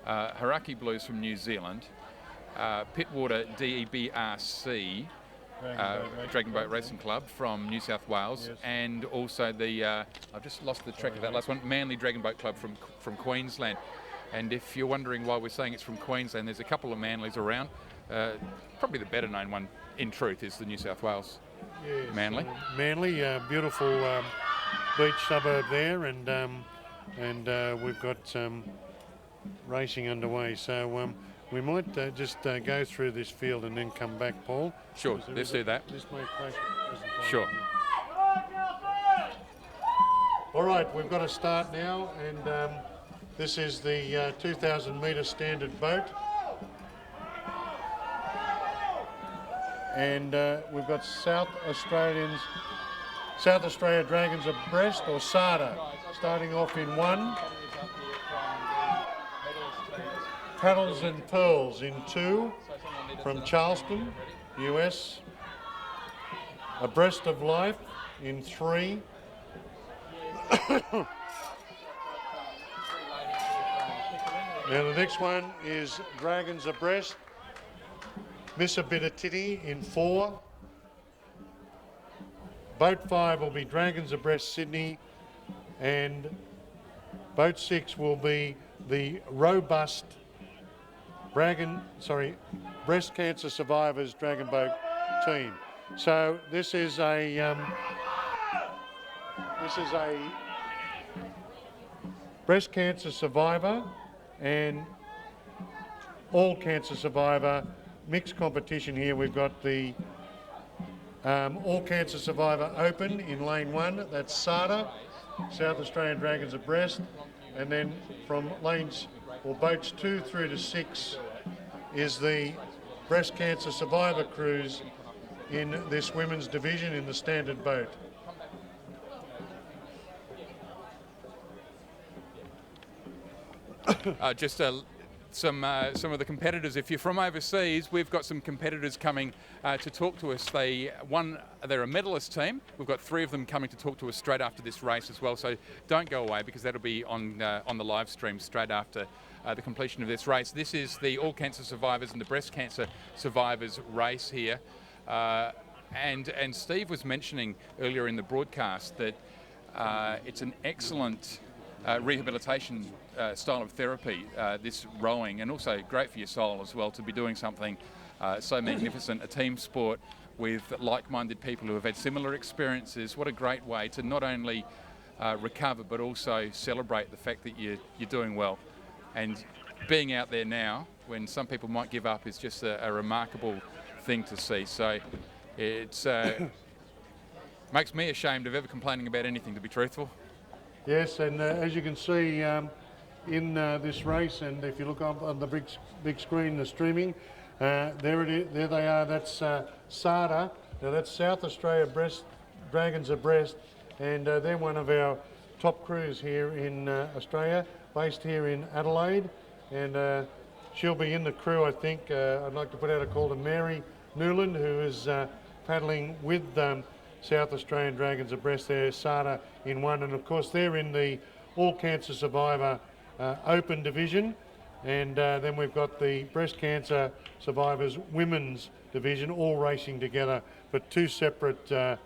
Hauraki Blues from New Zealand, Pittwater DEBRC, Dragon Boat Racing Club from New South Wales, Yes. and also the, I've just lost the track of that last one, Manly Dragon Boat Club from Queensland. And if you're wondering why we're saying it's from Queensland, there's a couple of Manlys around. Probably the better known one, in truth, is the New South Wales Manly. Manly, beautiful beach suburb there, and we've got racing underway. So we might just go through this field and then come back, Paul. Sure, let's do that. This may take a Sure. All right, we've got to start now, and this is the 2,000 metre standard boat. And we've got South Australia Dragons abreast, or SADA, starting off in 1. Paddles and Pearls in 2 from Charleston, US. Abreast of Life in 3. Now the next one is Dragons abreast, Missabitatitti in 4. Boat 5 will be Dragons abreast Sydney, and boat 6 will be the robust breast cancer survivors Dragon Boat team. So this is a breast cancer survivor and all cancer survivor mixed competition here. We've got the all cancer survivor open in lane 1. That's SADA, South Australian Dragons abreast, and then from lanes or boats 2 through to 6 is the breast cancer survivor cruise in this women's division in the standard boat. Some of the competitors. If you're from overseas, we've got some competitors coming to talk to us. They're a medalist team. We've got 3 of them coming to talk to us straight after this race as well. So don't go away, because that'll be on the live stream straight after the completion of this race. This is the all cancer survivors and the breast cancer survivors race here. And Steve was mentioning earlier in the broadcast that it's an excellent rehabilitation style of therapy, this rowing, and also great for your soul as well to be doing something so magnificent, a team sport with like-minded people who have had similar experiences. What a great way to not only recover but also celebrate the fact that you're doing well. And being out there now when some people might give up is just a remarkable thing to see. So it's makes me ashamed of ever complaining about anything, to be truthful. Yes, and as you can see in this race, and if you look up on the big screen, the streaming, there it is. There they are. That's SADA. Now that's South Australia Dragons abreast, and they're one of our top crews here in Australia, based here in Adelaide, and she'll be in the crew. I think I'd like to put out a call to Mary Newland, who is paddling with South Australian Dragons abreast there, SADA in 1, and of course they're in the all cancer survivor open division, and then we've got the breast cancer survivors women's division all racing together, but 2 separate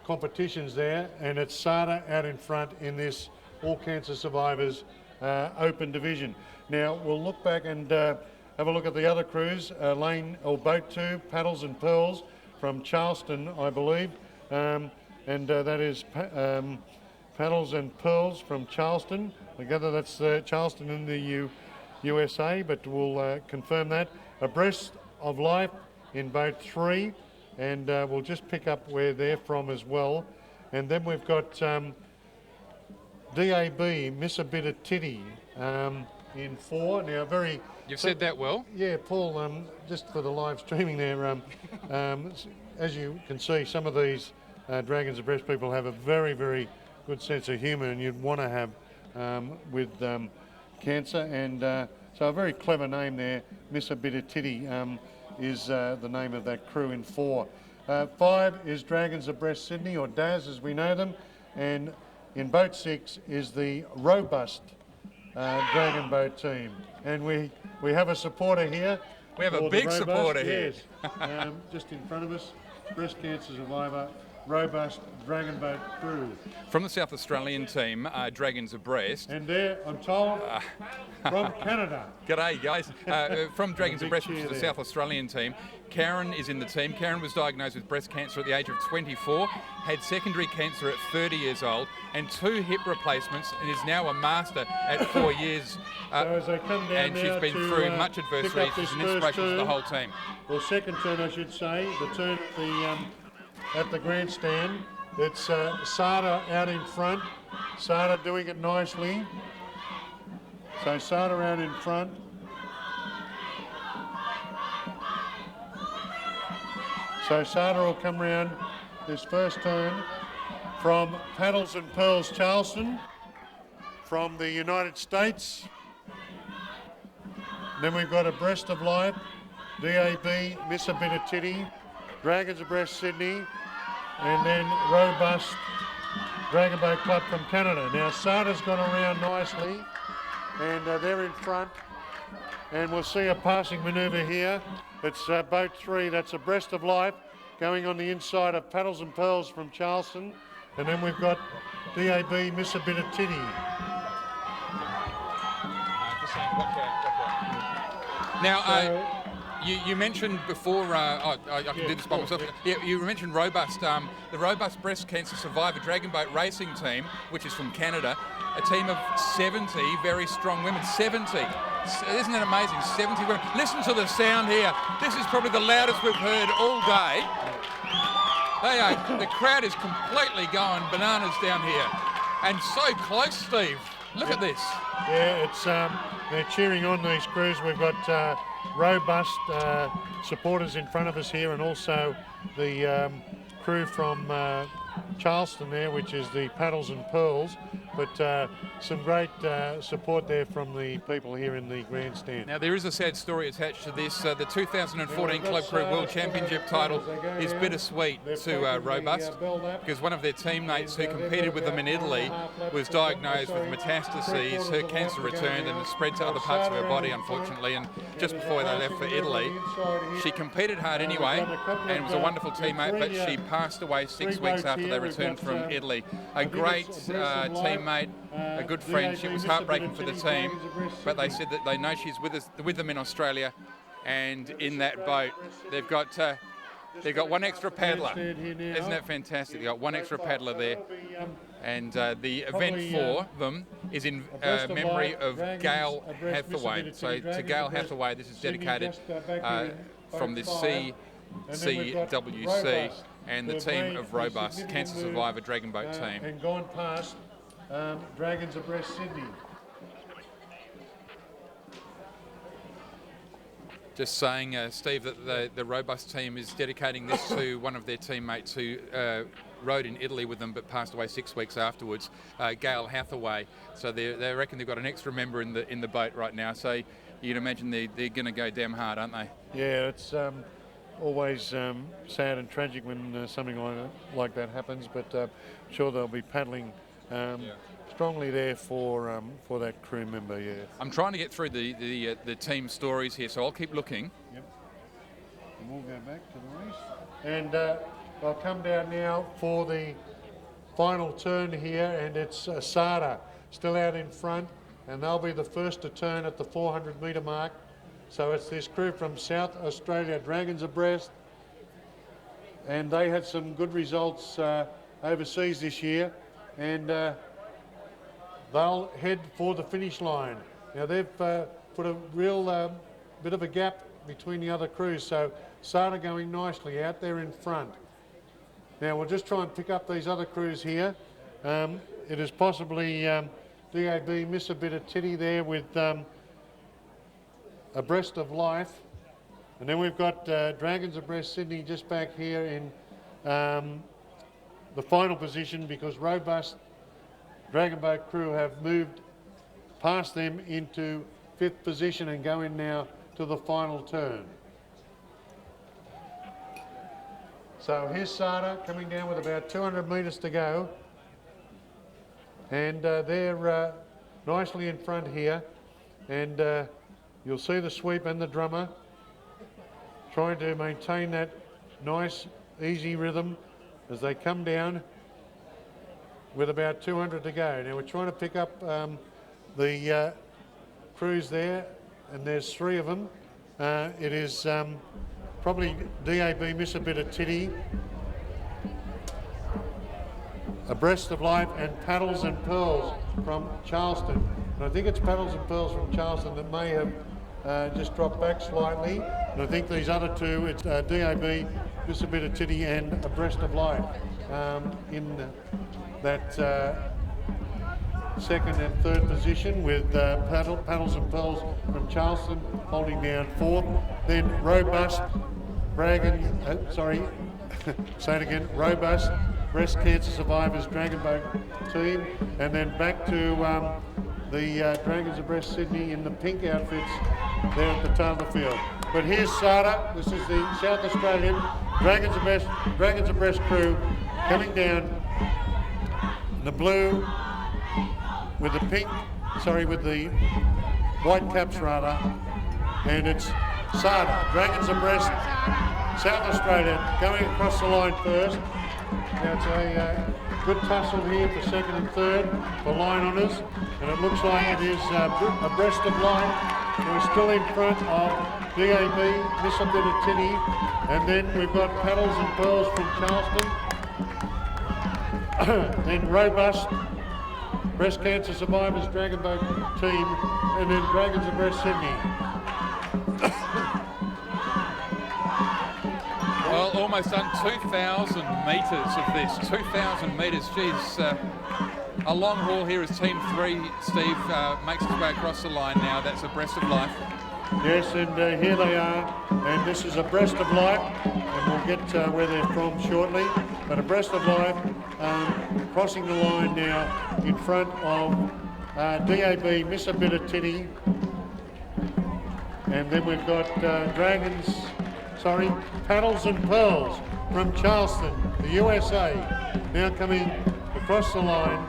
competitions there, and it's SADA out in front in this all cancer survivors open division. Now we'll look back and have a look at the other crews, lane or boat 2, Paddles and Pearls from Charleston, I believe. And that is Paddles and Pearls from Charleston. I gather that's Charleston in the USA, but we'll confirm that. Abreast of Life in boat 3, and we'll just pick up where they're from as well. And then we've got DAB, Missabitatitti, in 4. Now, You've said that well. Yeah, Paul, just for the live streaming there, as you can see, some of these Dragons abreast people have a very, very good sense of humour, and you'd want to have with cancer. And so a very clever name there, Missabitatitti, is the name of that crew in 4. 5 is Dragons abreast Sydney, or DAS as we know them, and in boat 6 is the robust Dragon Boat team. And we have a supporter here. We have a for the big robust, supporter here. Yes, just in front of us, breast cancer survivor, robust Dragon Boat crew. From the South Australian team, Dragons Abreast. And there, I'm told, from Canada. G'day guys. From Dragons Abreast, which is the there. South Australian team, Karen is in the team. Karen was diagnosed with breast cancer at the age of 24, had secondary cancer at 30 years old, and 2 hip replacements, and is now a master at 4 years. So as they come down And she's now been to, through much pick adversity. up She's this an first inspiration to the turn, whole team. or second turn I should say, the turn at the grandstand. It's Sada out in front, Sada doing it nicely. So Sada out in front. So Sada will come round this first turn from Paddles and Pearls Charleston from the United States. Then we've got Abreast of Life, DAB, Missabitatitti, Dragons Abreast Sydney, and then Robust Dragon Boat Club from Canada. Now Sada's gone around nicely, and they're in front. And we'll see a passing manoeuvre here. It's boat 3, that's Abreast of Life, going on the inside of Paddles and Pearls from Charleston. And then we've got DAB Missabitatitti. Now, you mentioned before, I can do this by myself. Yeah, you mentioned Robust, the Robust Breast Cancer Survivor Dragon Boat Racing team, which is from Canada, a team of 70 very strong women. 70. Isn't that amazing? 70 women. Listen to the sound here. This is probably the loudest we've heard all day. The crowd is completely going bananas down here. And so close, Steve. Look at this. Yeah, it's they're cheering on these crews. We've got robust supporters in front of us here, and also the crew from Charleston there, which is the Paddles and Pearls. But some great support there from the people here in the grandstand. Now, there is a sad story attached to this. The 2014 Club Crew World Championship title is bittersweet to Robust, because one of their teammates who competed with them in Italy was diagnosed with metastases. Her cancer returned and it spread to other parts of her body, unfortunately, and just before they left for Italy. She competed hard anyway and was a wonderful teammate, but she passed away 6 weeks after they returned from Italy. A great teammate, a good friend. It was heartbreaking for the team, but they said that they know she's with them in Australia, and in that boat they've got one extra paddler. Isn't that fantastic? They've got one extra paddler there, and the event for them is in memory of Gail Hathaway. So to Gail Hathaway, this is dedicated from the CWC and the team of Robust Cancer Survivor Dragon Boat team. And gone past Dragons Abreast Sydney. Just saying, Steve, that the Robust team is dedicating this to one of their teammates who rode in Italy with them but passed away 6 weeks afterwards, Gail Hathaway. So they reckon they've got an extra member in the boat right now. So you'd imagine they're going to go damn hard, aren't they? Yeah, it's always sad and tragic when something like that happens, but I'm sure they'll be paddling strongly there for that crew member. Yeah. I'm trying to get through the team stories here, so I'll keep looking. Yep. And we'll go back to the race, and I'll come down now for the final turn here, and it's Sada still out in front, and they'll be the first to turn at the 400 metre mark. So it's this crew from South Australia, Dragons Abreast, and they had some good results overseas this year, and they'll head for the finish line. Now they've put a real bit of a gap between the other crews, so Sada going nicely out there in front. Now we'll just try and pick up these other crews here. It is possibly DAB Missabitatitti there with Abreast of Life, and then we've got Dragons Abreast Sydney just back here in the final position, because Robust Dragon Boat crew have moved past them into 5th position and going now to the final turn. So here's Sada coming down with about 200 metres to go, and they're nicely in front here, and you'll see the sweep and the drummer trying to maintain that nice, easy rhythm as they come down with about 200 to go. Now we're trying to pick up the crews there, and there's 3 of them. It is probably DAB Missabitatitti, Abreast of Life, and Paddles and Pearls from Charleston. And I think it's Paddles and Pearls from Charleston that may have just dropped back slightly. And I think these other 2, it's DAB Missabitatitti and Abreast of Life in that second and third position, with Paddles and Pearls from Charleston holding down 4th. Then Robust say it again, Robust Breast Cancer Survivors Dragon Boat team, and then back to the Dragons of Breast Sydney in the pink outfits there at the top of the field. But here's SADA. This is the South Australian Dragons of Breast crew coming down in the blue with the pink, with the white caps rather, and it's SADA, Dragons of Breast, South Australia, going across the line first. Now it's a good tussle here for second and third for line honours, and it looks like it is Abreast of Life who is still in front of DAB Missabitatitti, and then we've got Paddles and Pearls from Charleston, then Robust Breast Cancer Survivors Dragon Boat team, and then Dragons of Breast Sydney. Well, almost done 2,000 metres of this. 2,000 metres. Geez, a long haul here as Team 3, Steve, makes its way across the line now. That's Abreast of Life. Yes, and here they are, and this is Abreast of Life, and we'll get where they're from shortly. But Abreast of Life crossing the line now in front of DAB Missabitatitti, and then we've got Paddles and Pearls from Charleston, the USA, now coming across the line,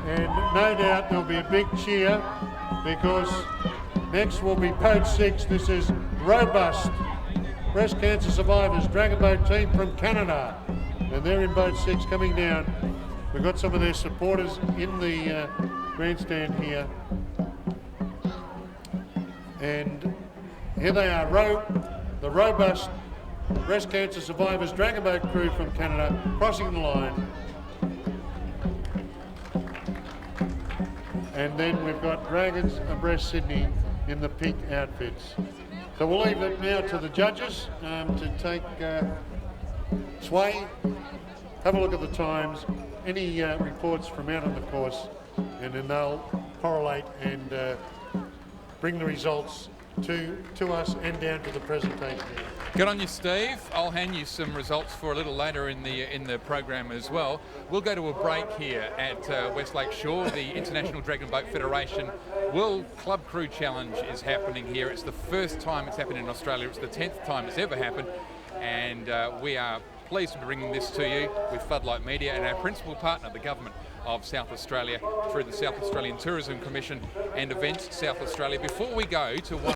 and no doubt there'll be a big cheer because next will be Boat 6. This is Robust Breast Cancer Survivors Dragon Boat team from Canada, and they're in Boat 6 coming down. We've got some of their supporters in the grandstand here, and here they are, the Robust Breast Cancer Survivors Dragon Boat crew from Canada crossing the line. And then we've got Dragons of Breast Sydney in the pink outfits. So we'll leave it now to the judges to take sway, have a look at the times, any reports from out on the course, and then they'll correlate and bring the results to us and down to the presentation. Good on you, Steve. I'll hand you some results for a little later in the program as well. We'll go to a break here at Westlake Shore. The International Dragon Boat Federation World Club Crew Challenge is happening here. It's the first time it's happened in Australia. It's the 10th time it's ever happened, and we are pleased to be bringing this to you with Floodlight Media and our principal partner, the Government of South Australia, through the South Australian Tourism Commission and Events South Australia. Before we go to one